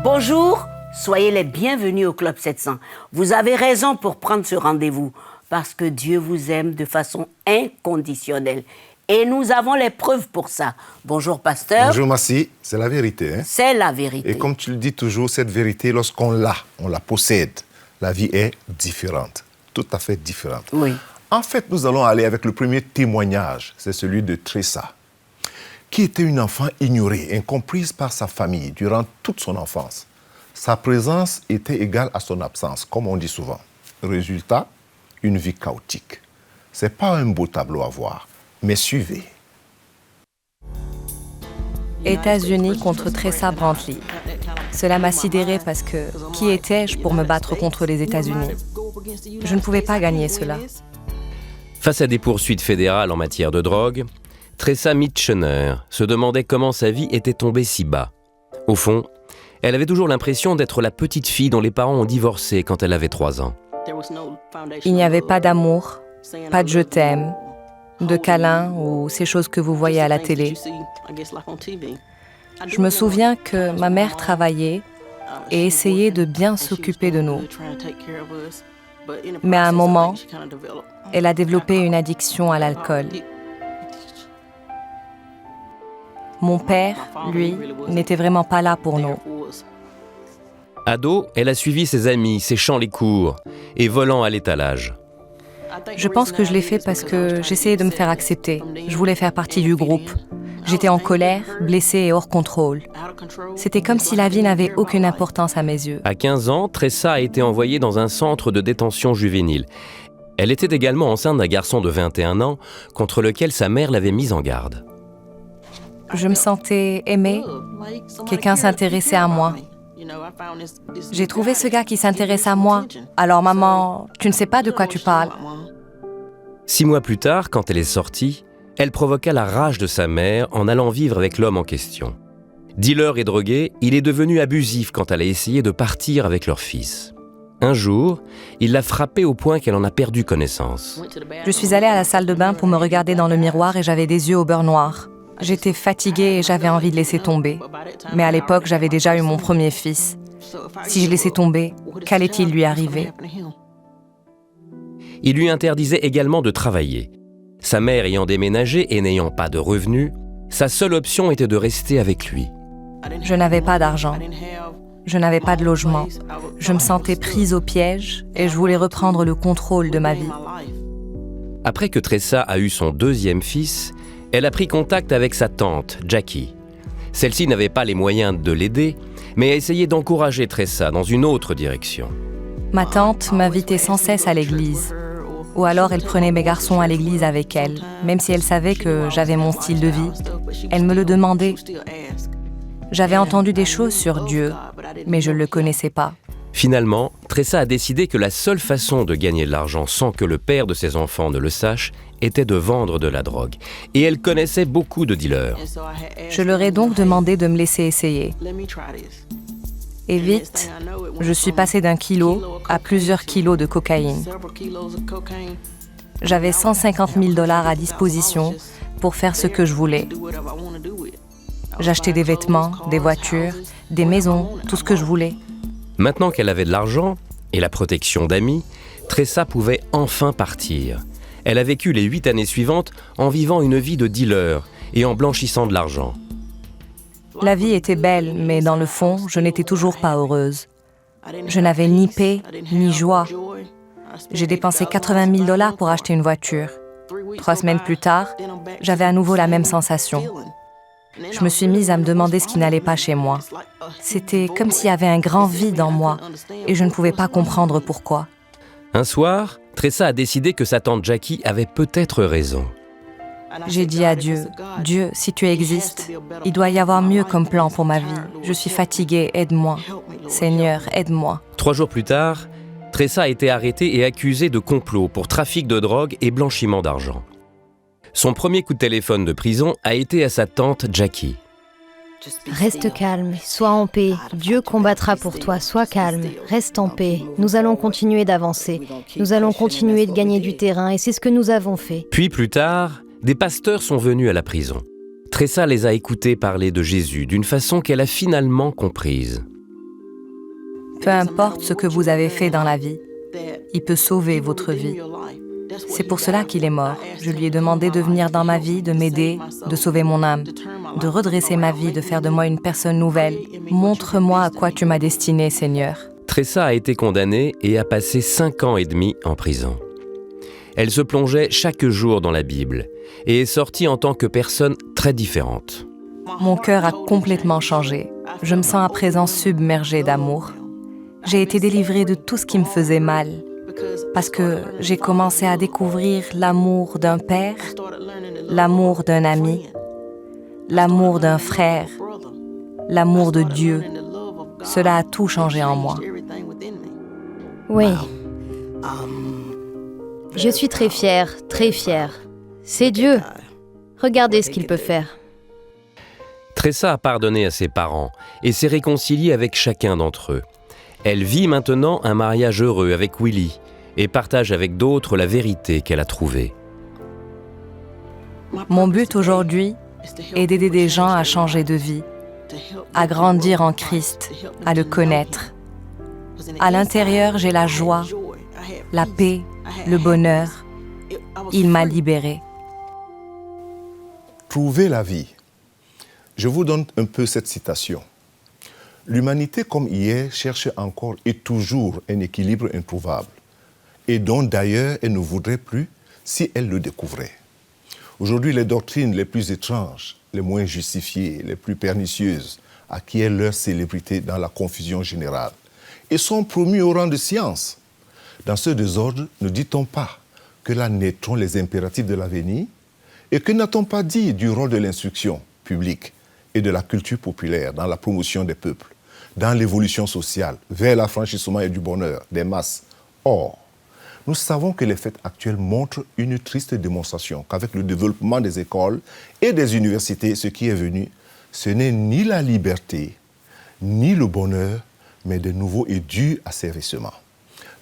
Bonjour, soyez les bienvenus au Club 700. Vous avez raison pour prendre ce rendez-vous, parce que Dieu vous aime de façon inconditionnelle. Et nous avons les preuves pour ça. Bonjour, pasteur. Bonjour, Massi. C'est la vérité. Hein? C'est la vérité. Et comme tu le dis toujours, cette vérité, lorsqu'on l'a, on la possède, la vie est différente, tout à fait différente. Oui. En fait, nous allons aller avec le premier témoignage, c'est celui de Tressa, qui était une enfant ignorée, incomprise par sa famille durant toute son enfance. Sa présence était égale à son absence, comme on dit souvent. Résultat, une vie chaotique. Ce n'est pas un beau tableau à voir, mais suivez. États-Unis contre Tressa Brantley. Cela m'a sidérée parce que qui étais-je pour me battre contre les États-Unis? Je ne pouvais pas gagner cela. Face à des poursuites fédérales en matière de drogue, Tressa Mitchener se demandait comment sa vie était tombée si bas. Au fond, elle avait toujours l'impression d'être la petite fille dont les parents ont divorcé quand elle avait 3 ans. Il n'y avait pas d'amour, pas de « je t'aime », de câlins ou ces choses que vous voyez à la télé. Je me souviens que ma mère travaillait et essayait de bien s'occuper de nous. Mais à un moment, elle a développé une addiction à l'alcool. Mon père, lui, n'était vraiment pas là pour nous. Ado, elle a suivi ses amis, séchant les cours et volant à l'étalage. Je pense que je l'ai fait parce que j'essayais de me faire accepter. Je voulais faire partie du groupe. J'étais en colère, blessée et hors contrôle. C'était comme si la vie n'avait aucune importance à mes yeux. À 15 ans, Tressa a été envoyée dans un centre de détention juvénile. Elle était également enceinte d'un garçon de 21 ans contre lequel sa mère l'avait mise en garde. Je me sentais aimée. Quelqu'un s'intéressait à moi. J'ai trouvé ce gars qui s'intéresse à moi. Alors maman, tu ne sais pas de quoi tu parles. 6 mois plus tard, quand elle est sortie, elle provoqua la rage de sa mère en allant vivre avec l'homme en question. Dealer et drogué, il est devenu abusif quand elle a essayé de partir avec leur fils. Un jour, il l'a frappée au point qu'elle en a perdu connaissance. Je suis allée à la salle de bain pour me regarder dans le miroir et j'avais des yeux au beurre noir. J'étais fatiguée et j'avais envie de laisser tomber. Mais à l'époque, j'avais déjà eu mon premier fils. Si je laissais tomber, qu'allait-il lui arriver? Il lui interdisait également de travailler. Sa mère ayant déménagé et n'ayant pas de revenus, sa seule option était de rester avec lui. Je n'avais pas d'argent. Je n'avais pas de logement. Je me sentais prise au piège et je voulais reprendre le contrôle de ma vie. Après que Tressa a eu son 2e fils, elle a pris contact avec sa tante, Jackie. Celle-ci n'avait pas les moyens de l'aider, mais a essayé d'encourager Tressa dans une autre direction. Ma tante m'invitait sans cesse à l'église. Ou alors elle prenait mes garçons à l'église avec elle. Même si elle savait que j'avais mon style de vie, elle me le demandait. J'avais entendu des choses sur Dieu, mais je ne le connaissais pas. Finalement, Tressa a décidé que la seule façon de gagner de l'argent sans que le père de ses enfants ne le sache était de vendre de la drogue. Et elle connaissait beaucoup de dealers. Je leur ai donc demandé de me laisser essayer. Et vite, je suis passée d'1 kilo à plusieurs kilos de cocaïne. J'avais 150 000 $ à disposition pour faire ce que je voulais. J'achetais des vêtements, des voitures, des maisons, tout ce que je voulais. Maintenant qu'elle avait de l'argent et la protection d'amis, Tressa pouvait enfin partir. Elle a vécu les 8 années suivantes en vivant une vie de dealer et en blanchissant de l'argent. La vie était belle, mais dans le fond, je n'étais toujours pas heureuse. Je n'avais ni paix, ni joie. J'ai dépensé 80 000 $ pour acheter une voiture. 3 semaines plus tard, j'avais à nouveau la même sensation. Je me suis mise à me demander ce qui n'allait pas chez moi. C'était comme s'il y avait un grand vide en moi et je ne pouvais pas comprendre pourquoi. Un soir, Tressa a décidé que sa tante Jackie avait peut-être raison. J'ai dit à Dieu, « Dieu, si tu existes, il doit y avoir mieux comme plan pour ma vie. Je suis fatiguée, aide-moi. Seigneur, aide-moi. » 3 jours plus tard, Tressa a été arrêtée et accusée de complot pour trafic de drogue et blanchiment d'argent. Son premier coup de téléphone de prison a été à sa tante Jackie. Reste calme, sois en paix. Dieu combattra pour toi, sois calme. Reste en paix. Nous allons continuer d'avancer. Nous allons continuer de gagner du terrain et c'est ce que nous avons fait. Puis plus tard, des pasteurs sont venus à la prison. Tressa les a écoutés parler de Jésus d'une façon qu'elle a finalement comprise. Peu importe ce que vous avez fait dans la vie, il peut sauver votre vie. C'est pour cela qu'il est mort. Je lui ai demandé de venir dans ma vie, de m'aider, de sauver mon âme, de redresser ma vie, de faire de moi une personne nouvelle. Montre-moi à quoi tu m'as destiné, Seigneur. Tressa a été condamnée et a passé 5 ans et demi en prison. Elle se plongeait chaque jour dans la Bible et est sortie en tant que personne très différente. Mon cœur a complètement changé. Je me sens à présent submergée d'amour. J'ai été délivrée de tout ce qui me faisait mal, parce que j'ai commencé à découvrir l'amour d'un père, l'amour d'un ami, l'amour d'un frère, l'amour de Dieu. Cela a tout changé en moi. Oui. Je suis très fière, très fière. C'est Dieu. Regardez ce qu'il peut faire. Tressa a pardonné à ses parents et s'est réconciliée avec chacun d'entre eux. Elle vit maintenant un mariage heureux avec Willie et partage avec d'autres la vérité qu'elle a trouvée. Mon but aujourd'hui est d'aider des gens à changer de vie, à grandir en Christ, à le connaître. À l'intérieur, j'ai la joie, la paix, le bonheur. Il m'a libérée. Trouver la vie. Je vous donne un peu cette citation. L'humanité, comme hier, cherche encore et toujours un équilibre introuvable, et dont d'ailleurs elle ne voudrait plus si elle le découvrait. Aujourd'hui, les doctrines les plus étranges, les moins justifiées, les plus pernicieuses, acquièrent leur célébrité dans la confusion générale et sont promues au rang de science. Dans ce désordre, ne dit-on pas que là naîtront les impératifs de l'avenir et que n'a-t-on pas dit du rôle de l'instruction publique et de la culture populaire dans la promotion des peuples, dans l'évolution sociale, vers l'affranchissement et du bonheur des masses. Or, nous savons que les faits actuels montrent une triste démonstration qu'avec le développement des écoles et des universités, ce qui est venu, ce n'est ni la liberté, ni le bonheur, mais de nouveau est dû asservissement.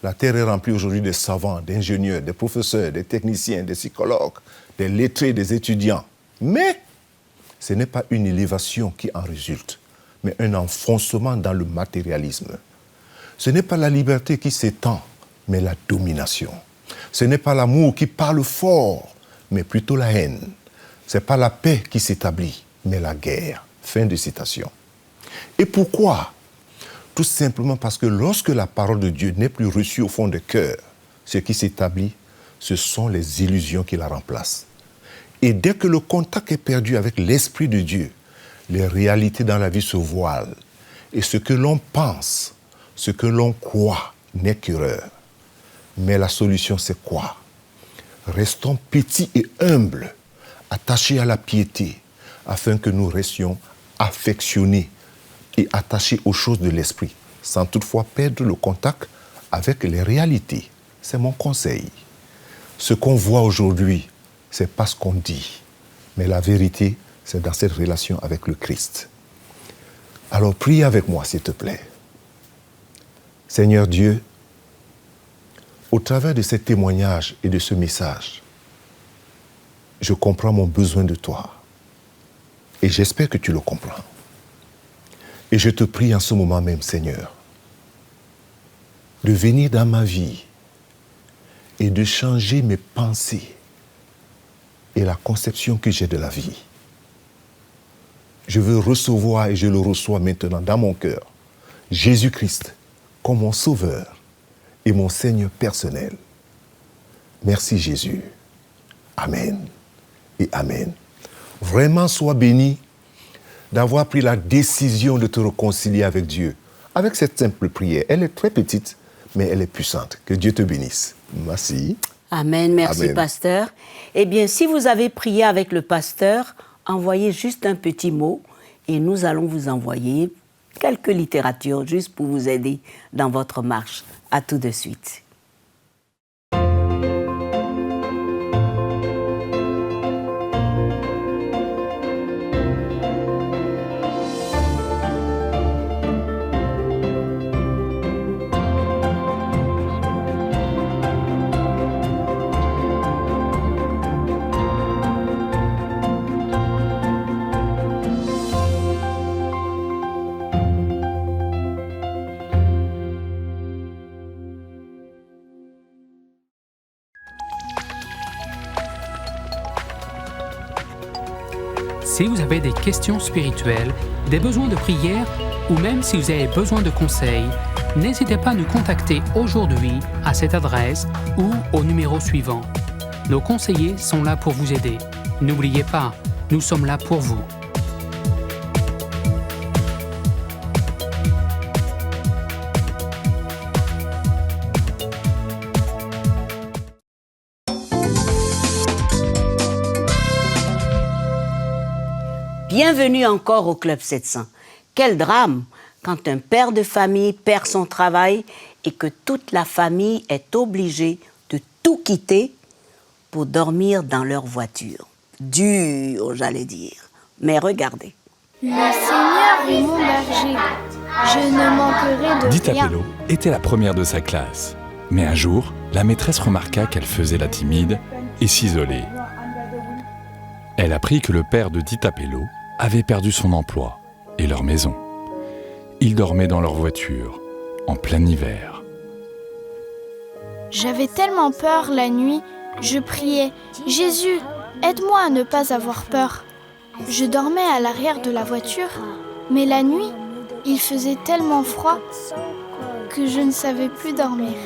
La terre est remplie aujourd'hui de savants, d'ingénieurs, de professeurs, de techniciens, de psychologues, des lettrés, des étudiants. Mais ce n'est pas une élévation qui en résulte, mais un enfoncement dans le matérialisme. Ce n'est pas la liberté qui s'étend, mais la domination. Ce n'est pas l'amour qui parle fort, mais plutôt la haine. Ce n'est pas la paix qui s'établit, mais la guerre. Fin de citation. Et pourquoi ? Tout simplement parce que lorsque la parole de Dieu n'est plus reçue au fond des cœurs, ce qui s'établit, ce sont les illusions qui la remplacent. Et dès que le contact est perdu avec l'Esprit de Dieu, les réalités dans la vie se voilent. Et ce que l'on pense, ce que l'on croit, n'est qu'erreur. Mais la solution, c'est quoi ? Restons petits et humbles, attachés à la piété, afin que nous restions affectionnés et attachés aux choses de l'esprit, sans toutefois perdre le contact avec les réalités. C'est mon conseil. Ce qu'on voit aujourd'hui, c'est pas ce qu'on dit, mais la vérité, c'est dans cette relation avec le Christ. Alors prie avec moi, s'il te plaît. Seigneur Dieu, au travers de ces témoignages et de ce message, je comprends mon besoin de toi. Et j'espère que tu le comprends. Et je te prie en ce moment même, Seigneur, de venir dans ma vie et de changer mes pensées et la conception que j'ai de la vie. Je veux recevoir et je le reçois maintenant dans mon cœur, Jésus-Christ comme mon Sauveur et mon Seigneur personnel. Merci Jésus. Amen et Amen. Vraiment, sois béni d'avoir pris la décision de te réconcilier avec Dieu. Avec cette simple prière, elle est très petite, mais elle est puissante. Que Dieu te bénisse. Merci. Amen, merci Amen. pasteur. Eh bien, si vous avez prié avec le pasteur, envoyez juste un petit mot et nous allons vous envoyer quelques littératures juste pour vous aider dans votre marche. À tout de suite. Si vous avez des questions spirituelles, des besoins de prière ou même si vous avez besoin de conseils, n'hésitez pas à nous contacter aujourd'hui à cette adresse ou au numéro suivant. Nos conseillers sont là pour vous aider. N'oubliez pas, nous sommes là pour vous. Bienvenue encore au Club 700. Quel drame quand un père de famille perd son travail et que toute la famille est obligée de tout quitter pour dormir dans leur voiture. Dur, j'allais dire. Mais regardez. Le Seigneur est mon berger. Je ne manquerai de Dita rien. Pello était la première de sa classe. Mais un jour, la maîtresse remarqua qu'elle faisait la timide et s'isolait. Elle apprit que le père de Dita Pello avait perdu son emploi et leur maison. Ils dormaient dans leur voiture, en plein hiver. J'avais tellement peur la nuit, je priais « Jésus, aide-moi à ne pas avoir peur ». Je dormais à l'arrière de la voiture, mais la nuit, il faisait tellement froid que je ne savais plus dormir.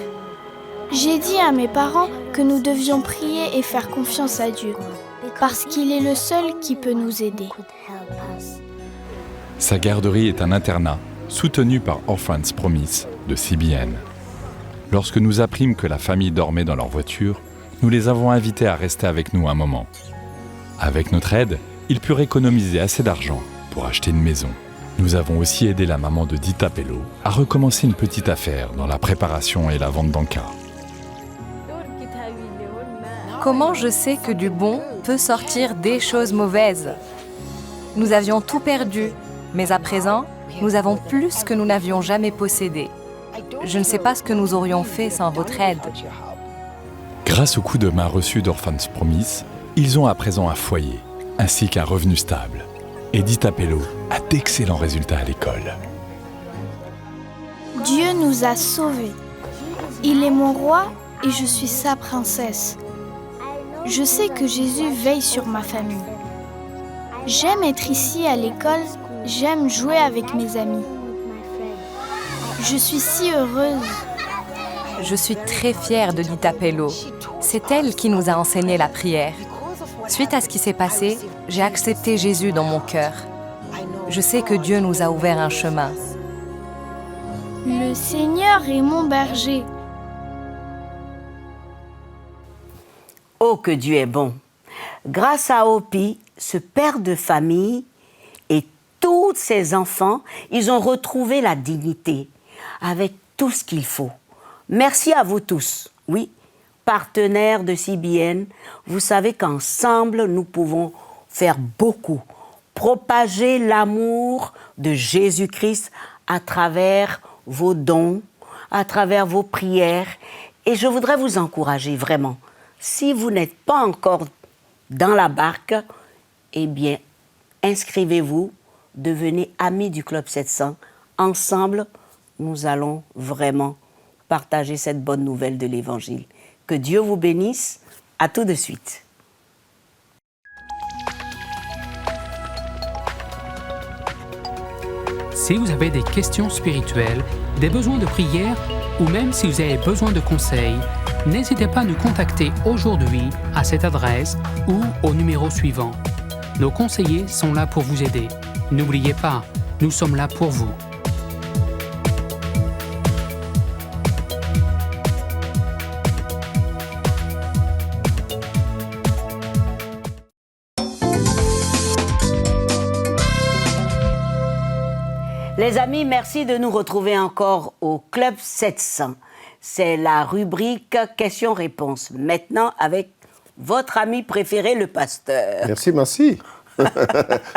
J'ai dit à mes parents que nous devions prier et faire confiance à Dieu, parce qu'il est le seul qui peut nous aider. Sa garderie est un internat soutenu par Orphans Promise de CBN. Lorsque nous apprîmes que la famille dormait dans leur voiture, nous les avons invités à rester avec nous un moment. Avec notre aide, ils purent économiser assez d'argent pour acheter une maison. Nous avons aussi aidé la maman de Dita Pello à recommencer une petite affaire dans la préparation et la vente d'encas. Comment je sais que du bon peut sortir des choses mauvaises? Nous avions tout perdu, mais à présent, nous avons plus que nous n'avions jamais possédé. Je ne sais pas ce que nous aurions fait sans votre aide. Grâce au coup de main reçu d'Orphans Promise, ils ont à présent un foyer, ainsi qu'un revenu stable. Et Dita Pello a d'excellents résultats à l'école. Dieu nous a sauvés. Il est mon roi et je suis sa princesse. Je sais que Jésus veille sur ma famille. J'aime être ici à l'école, j'aime jouer avec mes amis. Je suis si heureuse. Je suis très fière de Dita Pello. C'est elle qui nous a enseigné la prière. Suite à ce qui s'est passé, j'ai accepté Jésus dans mon cœur. Je sais que Dieu nous a ouvert un chemin. Le Seigneur est mon berger. Oh, que Dieu est bon. Grâce à Hopi, ce père de famille et tous ses enfants, ils ont retrouvé la dignité avec tout ce qu'il faut. Merci à vous tous. Oui, partenaires de CBN, vous savez qu'ensemble, nous pouvons faire beaucoup. Propager l'amour de Jésus-Christ à travers vos dons, à travers vos prières. Et je voudrais vous encourager vraiment. Si vous n'êtes pas encore dans la barque, eh bien, inscrivez-vous, devenez amis du Club 700. Ensemble, nous allons vraiment partager cette bonne nouvelle de l'Évangile. Que Dieu vous bénisse. À tout de suite. Si vous avez des questions spirituelles, des besoins de prière ou même si vous avez besoin de conseils, n'hésitez pas à nous contacter aujourd'hui à cette adresse ou au numéro suivant. Nos conseillers sont là pour vous aider. N'oubliez pas, nous sommes là pour vous. Les amis, merci de nous retrouver encore au Club 700. C'est la rubrique questions-réponses. Maintenant, avec votre ami préféré, le pasteur. Merci.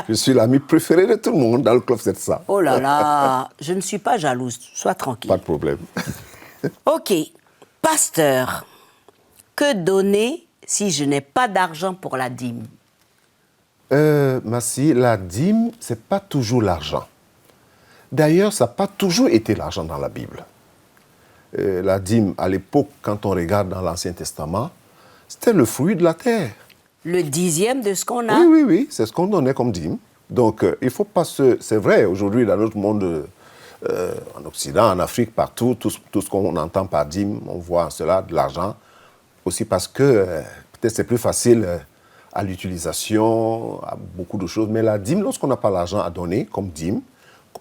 Je suis l'ami préféré de tout le monde dans le Club 700. Oh là là, je ne suis pas jalouse. Sois tranquille. Pas de problème. OK. Pasteur, que donner si je n'ai pas d'argent pour la dîme? Massi, la dîme, ce n'est pas toujours l'argent. D'ailleurs, ça n'a pas toujours été l'argent dans la Bible. La dîme, à l'époque, quand on regarde dans l'Ancien Testament, c'était le fruit de la terre. Le 10e de ce qu'on a. Oui, c'est ce qu'on donnait comme dîme. Donc, il ne faut pas se... C'est vrai, aujourd'hui, dans notre monde, en Occident, en Afrique, partout, tout ce qu'on entend par dîme, on voit cela, de l'argent. Aussi parce que peut-être c'est plus facile à l'utilisation, à beaucoup de choses. Mais la dîme, lorsqu'on n'a pas l'argent à donner comme dîme,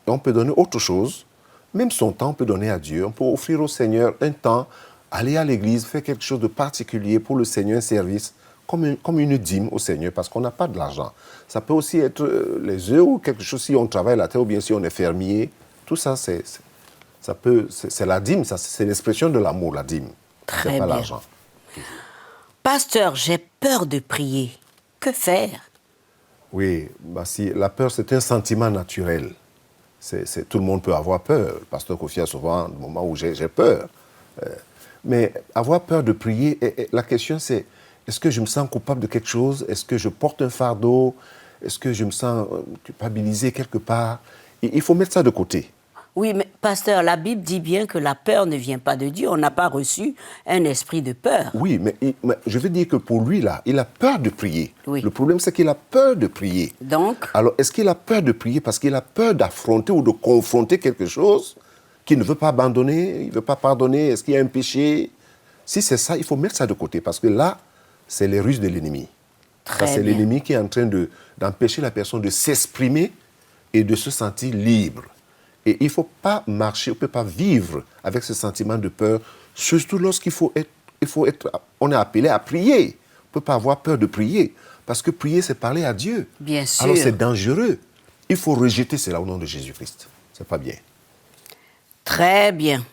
on peut donner autre chose. Même son temps, on peut donner à Dieu. On peut offrir au Seigneur un temps, aller à l'église, faire quelque chose de particulier pour le Seigneur, un service, comme une dîme au Seigneur, parce qu'on n'a pas de l'argent. Ça peut aussi être les œufs ou quelque chose si on travaille la terre ou bien si on est fermier. Tout ça, c'est la dîme, c'est l'expression de l'amour, la dîme. Très c'est pas bien. l'argent. Pasteur, j'ai peur de prier. Que faire? Oui, si, la peur, c'est un sentiment naturel. Tout le monde peut avoir peur. Le pasteur Kofi a souvent des moments où j'ai peur. Mais avoir peur de prier, la question c'est, est-ce que je me sens coupable de quelque chose? Est-ce que je porte un fardeau? Est-ce que je me sens culpabilisé quelque part? Il faut mettre ça de côté. Oui, mais pasteur, la Bible dit bien que la peur ne vient pas de Dieu. On n'a pas reçu un esprit de peur. Oui, mais je veux dire que pour lui, là, il a peur de prier. Oui. Le problème, c'est qu'il a peur de prier. Donc? Alors, est-ce qu'il a peur de prier parce qu'il a peur d'affronter ou de confronter quelque chose qu'il ne veut pas abandonner, il ne veut pas pardonner? Est-ce qu'il y a un péché? Si c'est ça, il faut mettre ça de côté parce que là, c'est les ruses de l'ennemi. Très C'est bien. l'ennemi qui est en train d'empêcher la personne de s'exprimer et de se sentir libre. Et il ne faut pas marcher, on ne peut pas vivre avec ce sentiment de peur, surtout lorsqu'il faut être, on est appelé à prier. On ne peut pas avoir peur de prier, parce que prier, c'est parler à Dieu. Bien sûr. Alors c'est dangereux. Il faut rejeter cela au nom de Jésus-Christ. Ce n'est pas bien. Très bien.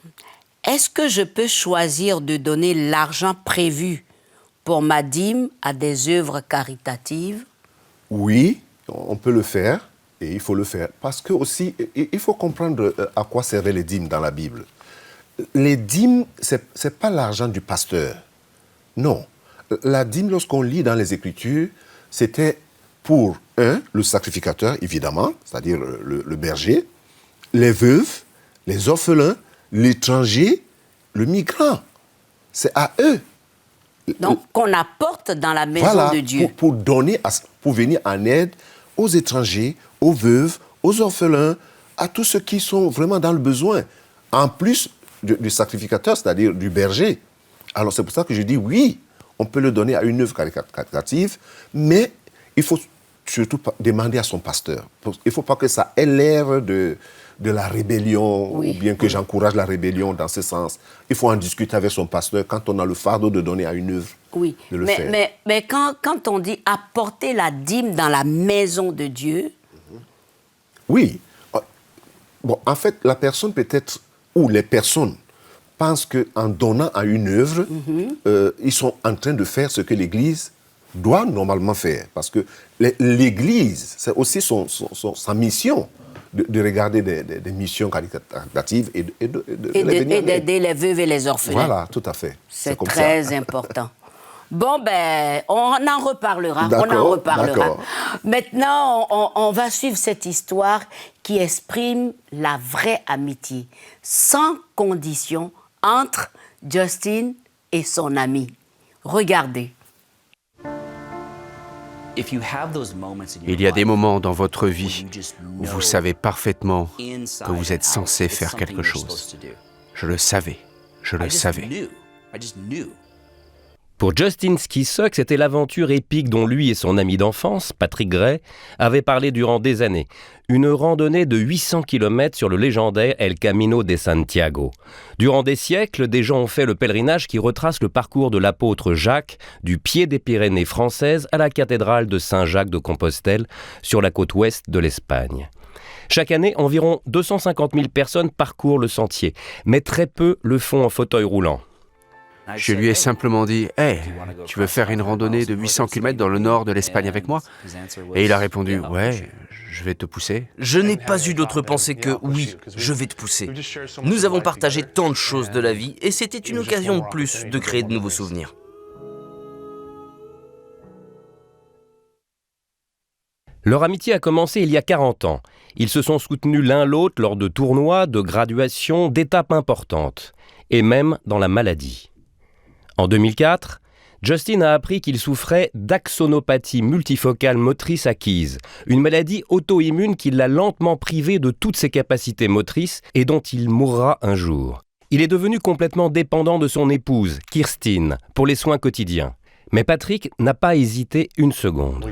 Est-ce que je peux choisir de donner l'argent prévu pour ma dîme à des œuvres caritatives? Oui, on peut le faire. Et il faut le faire. Parce que aussi, il faut comprendre à quoi servaient les dîmes dans la Bible. Les dîmes, ce n'est pas l'argent du pasteur. Non. La dîme, lorsqu'on lit dans les Écritures, c'était pour, le sacrificateur, évidemment, c'est-à-dire le berger, les veuves, les orphelins, l'étranger, le migrant. C'est à eux. Donc, qu'on apporte dans la maison Voilà, de Dieu. pour donner, pour venir en aide aux étrangers, aux veuves, aux orphelins, à tous ceux qui sont vraiment dans le besoin, en plus du sacrificateur, c'est-à-dire du berger. Alors c'est pour ça que je dis oui, on peut le donner à une œuvre caritative, mais il faut surtout demander à son pasteur. Il ne faut pas que ça ait l'air de la rébellion, Oui. ou bien que j'encourage la rébellion dans ce sens. Il faut en discuter avec son pasteur quand on a le fardeau de donner à une œuvre. Oui, de le faire. mais quand on dit apporter la dîme dans la maison de Dieu... Oui. Bon, en fait, la personne peut-être, ou les personnes, pensent qu'en donnant à une œuvre, ils sont en train de faire ce que l'Église doit normalement faire. Parce que l'Église, c'est aussi sa mission de regarder des missions caritatives et d'aider les veuves et les orphelins. Voilà, tout à fait. C'est comme très ça. important. Bon, ben, on en reparlera. D'accord, d'accord. Maintenant, on va suivre cette histoire qui exprime la vraie amitié, sans condition, entre Justin et son ami. Regardez. Il y a des moments dans votre vie où vous savez parfaitement que vous êtes censé faire quelque chose. Je le savais. Pour Justin Skissock, c'était l'aventure épique dont lui et son ami d'enfance, Patrick Gray, avaient parlé durant des années. Une randonnée de 800 km sur le légendaire El Camino de Santiago. Durant des siècles, des gens ont fait le pèlerinage qui retrace le parcours de l'apôtre Jacques, du pied des Pyrénées françaises à la cathédrale de Saint-Jacques de Compostelle, sur la côte ouest de l'Espagne. Chaque année, environ 250 000 personnes parcourent le sentier, mais très peu le font en fauteuil roulant. Je lui ai simplement dit « Hey, tu veux faire une randonnée de 800 km dans le nord de l'Espagne avec moi ?» Et il a répondu « Ouais, je vais te pousser. » Je n'ai pas eu d'autre pensée que « Oui, je vais te pousser ». Nous avons partagé tant de choses de la vie et c'était une occasion de plus de créer de nouveaux souvenirs. Leur amitié a commencé il y a 40 ans. Ils se sont soutenus l'un l'autre lors de tournois, de graduations, d'étapes importantes, et même dans la maladie. En 2004, Justin a appris qu'il souffrait d'axonopathie multifocale motrice acquise, une maladie auto-immune qui l'a lentement privé de toutes ses capacités motrices et dont il mourra un jour. Il est devenu complètement dépendant de son épouse, Kirstine, pour les soins quotidiens. Mais Patrick n'a pas hésité une seconde.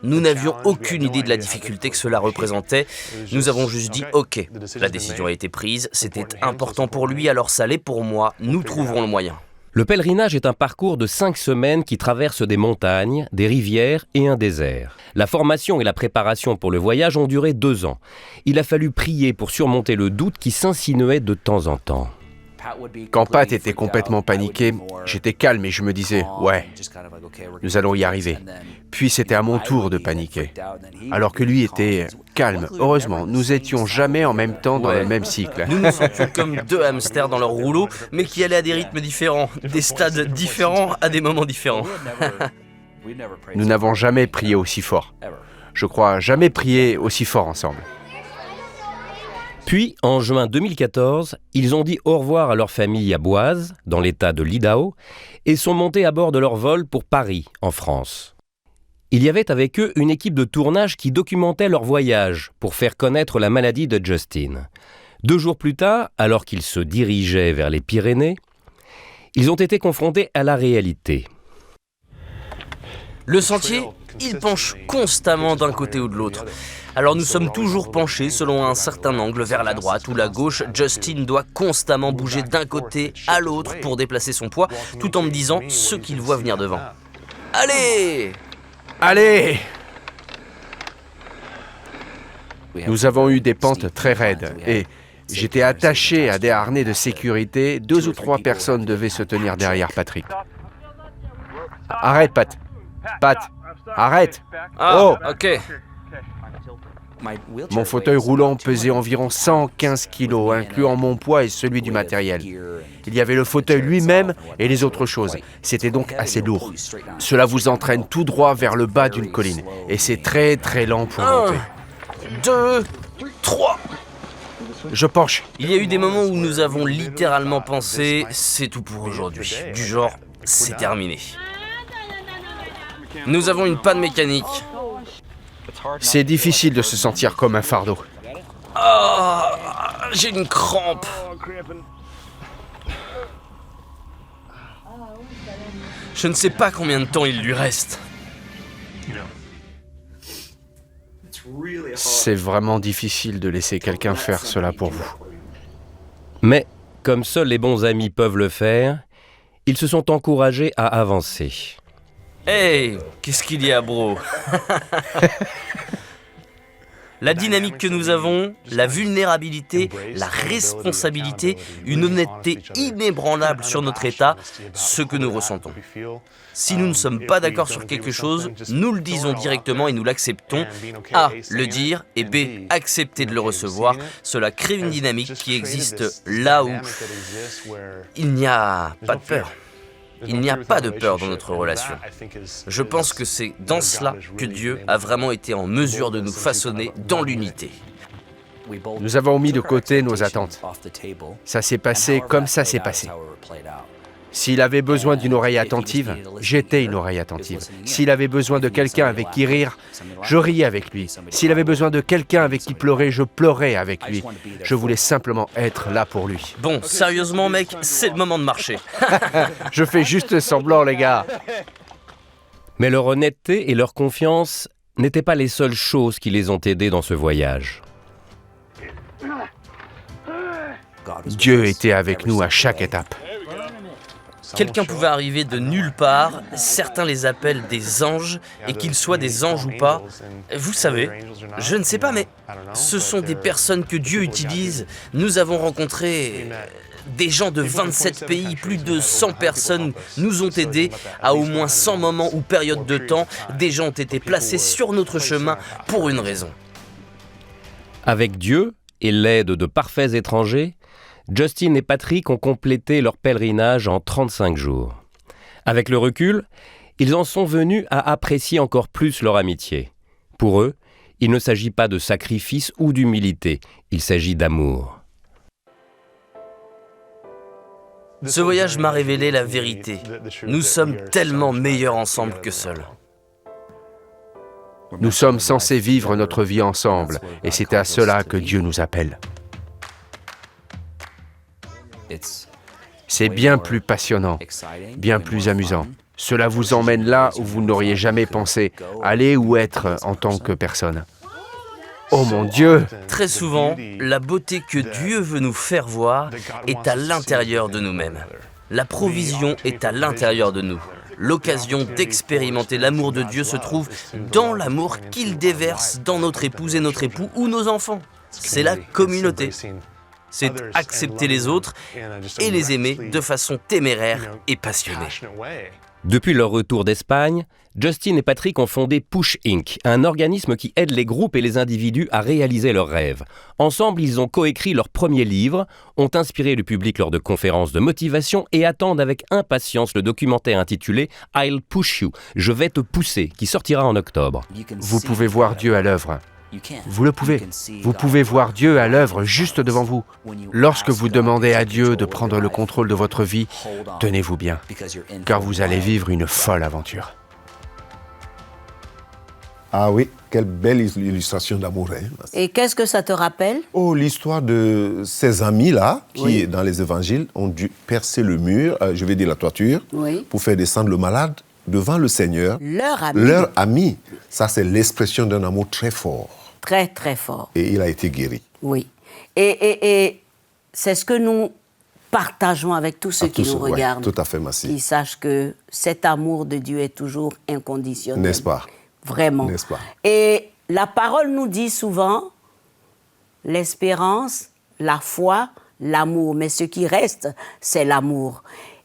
Nous n'avions aucune idée de la difficulté que cela représentait. Nous avons juste dit « Ok, la décision a été prise, c'était important pour lui, alors ça l'est pour moi, nous trouverons le moyen. » Le pèlerinage est un parcours de 5 semaines qui traverse des montagnes, des rivières et un désert. La formation et la préparation pour le voyage ont duré 2 ans. Il a fallu prier pour surmonter le doute qui s'insinuait de temps en temps. Quand Pat était complètement paniqué, j'étais calme et je me disais « Ouais, nous allons y arriver ». Puis c'était à mon tour de paniquer, alors que lui était calme. Heureusement, nous n'étions jamais en même temps dans le même cycle. Nous nous sentions comme 2 hamsters dans leur rouleau, mais qui allaient à des rythmes différents, des stades différents à des moments différents. Nous n'avons jamais prié aussi fort. Je crois jamais prié aussi fort ensemble. Puis, en juin 2014, ils ont dit au revoir à leur famille à Boise, dans l'état de l'Idaho, et sont montés à bord de leur vol pour Paris, en France. Il y avait avec eux une équipe de tournage qui documentait leur voyage pour faire connaître la maladie de Justin. 2 jours plus tard, alors qu'ils se dirigeaient vers les Pyrénées, ils ont été confrontés à la réalité. Le sentier, il penche constamment d'un côté ou de l'autre. Alors nous sommes toujours penchés selon un certain angle vers la droite ou la gauche. Justin doit constamment bouger d'un côté à l'autre pour déplacer son poids, tout en me disant ce qu'il voit venir devant. Allez ! Allez ! Nous avons eu des pentes très raides et j'étais attaché à des harnais de sécurité. 2 ou 3 personnes devaient se tenir derrière Patrick. Arrête, Pat. Pat, arrête. Ah, ok. Mon fauteuil roulant pesait environ 115 kilos, incluant mon poids et celui du matériel. Il y avait le fauteuil lui-même et les autres choses. C'était donc assez lourd. Cela vous entraîne tout droit vers le bas d'une colline. Et c'est très très lent pour monter. 2, 3. Je penche. Il y a eu des moments où nous avons littéralement pensé « c'est tout pour aujourd'hui ». Du genre « c'est terminé ». Nous avons une panne mécanique. C'est difficile de se sentir comme un fardeau. Oh, j'ai une crampe. Je ne sais pas combien de temps il lui reste. C'est vraiment difficile de laisser quelqu'un faire cela pour vous. Mais, comme seuls les bons amis peuvent le faire, ils se sont encouragés à avancer. Hey, qu'est-ce qu'il y a, bro? La dynamique que nous avons, la vulnérabilité, la responsabilité, une honnêteté inébranlable sur notre état, ce que nous ressentons. Si nous ne sommes pas d'accord sur quelque chose, nous le disons directement et nous l'acceptons. A, le dire, et B, accepter de le recevoir. Cela crée une dynamique qui existe là où il n'y a pas de peur. Il n'y a pas de peur dans notre relation. Je pense que c'est dans cela que Dieu a vraiment été en mesure de nous façonner dans l'unité. Nous avons mis de côté nos attentes. Ça s'est passé comme ça s'est passé. S'il avait besoin d'une oreille attentive, j'étais une oreille attentive. S'il avait besoin de quelqu'un avec qui rire, je riais avec lui. S'il avait besoin de quelqu'un avec qui pleurer, je pleurais avec lui. Je voulais simplement être là pour lui. Bon, sérieusement, mec, c'est le moment de marcher. Je fais juste semblant, les gars. Mais leur honnêteté et leur confiance n'étaient pas les seules choses qui les ont aidés dans ce voyage. Dieu était avec nous à chaque étape. Quelqu'un pouvait arriver de nulle part, certains les appellent des anges, et qu'ils soient des anges ou pas, vous savez, je ne sais pas, mais ce sont des personnes que Dieu utilise. Nous avons rencontré des gens de 27 pays, plus de 100 personnes nous ont aidés à au moins 100 moments ou périodes de temps. Des gens ont été placés sur notre chemin pour une raison. Avec Dieu et l'aide de parfaits étrangers, Justin et Patrick ont complété leur pèlerinage en 35 jours. Avec le recul, ils en sont venus à apprécier encore plus leur amitié. Pour eux, il ne s'agit pas de sacrifice ou d'humilité, il s'agit d'amour. Ce voyage m'a révélé la vérité. Nous sommes tellement meilleurs ensemble que seuls. Nous sommes censés vivre notre vie ensemble, et c'est à cela que Dieu nous appelle. C'est bien plus passionnant, bien plus amusant. Cela vous emmène là où vous n'auriez jamais pensé aller ou être en tant que personne. Oh mon Dieu! Très souvent, la beauté que Dieu veut nous faire voir est à l'intérieur de nous-mêmes. La provision est à l'intérieur de nous. L'occasion d'expérimenter l'amour de Dieu se trouve dans l'amour qu'il déverse dans notre épouse et notre époux ou nos enfants. C'est la communauté. C'est accepter les autres et les aimer de façon téméraire et passionnée. Depuis leur retour d'Espagne, Justin et Patrick ont fondé Push Inc., un organisme qui aide les groupes et les individus à réaliser leurs rêves. Ensemble, ils ont coécrit leur premier livre, ont inspiré le public lors de conférences de motivation et attendent avec impatience le documentaire intitulé « I'll Push You », « Je vais te pousser », qui sortira en octobre. Vous pouvez voir Dieu à l'œuvre. Vous le pouvez. Vous pouvez voir Dieu à l'œuvre juste devant vous. Lorsque vous demandez à Dieu de prendre le contrôle de votre vie, tenez-vous bien, car vous allez vivre une folle aventure. Ah oui, quelle belle illustration d'amour. Hein. Et qu'est-ce que ça te rappelle? Oh, l'histoire de ces amis-là, qui, Oui. dans les évangiles, ont dû percer le mur, je vais dire la toiture, Oui. pour faire descendre le malade devant le Seigneur. Leur ami. Leur ami. Ça, c'est l'expression d'un amour très fort. Très, très fort. Et il a été guéri. Oui. Et c'est ce que nous partageons avec tous ceux qui nous regardent. Tout à fait, Massi. Qui sachent que cet amour de Dieu est toujours inconditionnel. N'est-ce pas? Vraiment. N'est-ce pas? Et la parole nous dit souvent l'espérance, la foi, l'amour. Mais ce qui reste, c'est l'amour.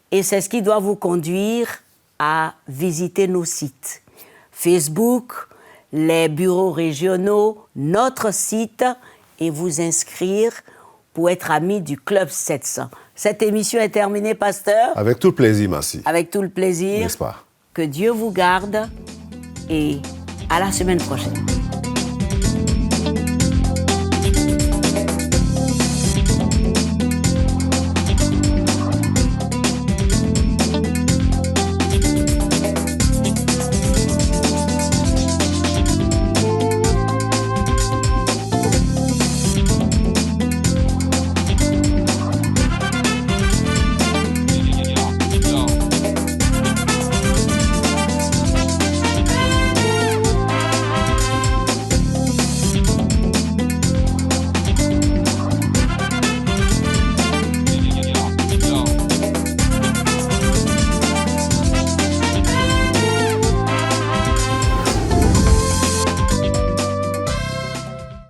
Et c'est ce qui doit vous conduire à visiter nos sites. Facebook, les bureaux régionaux, notre site et vous inscrire pour être ami du Club 700. Cette émission est terminée, pasteur. Avec tout le plaisir, Massi. Avec tout le plaisir. N'est-ce pas? Que Dieu vous garde et à la semaine prochaine.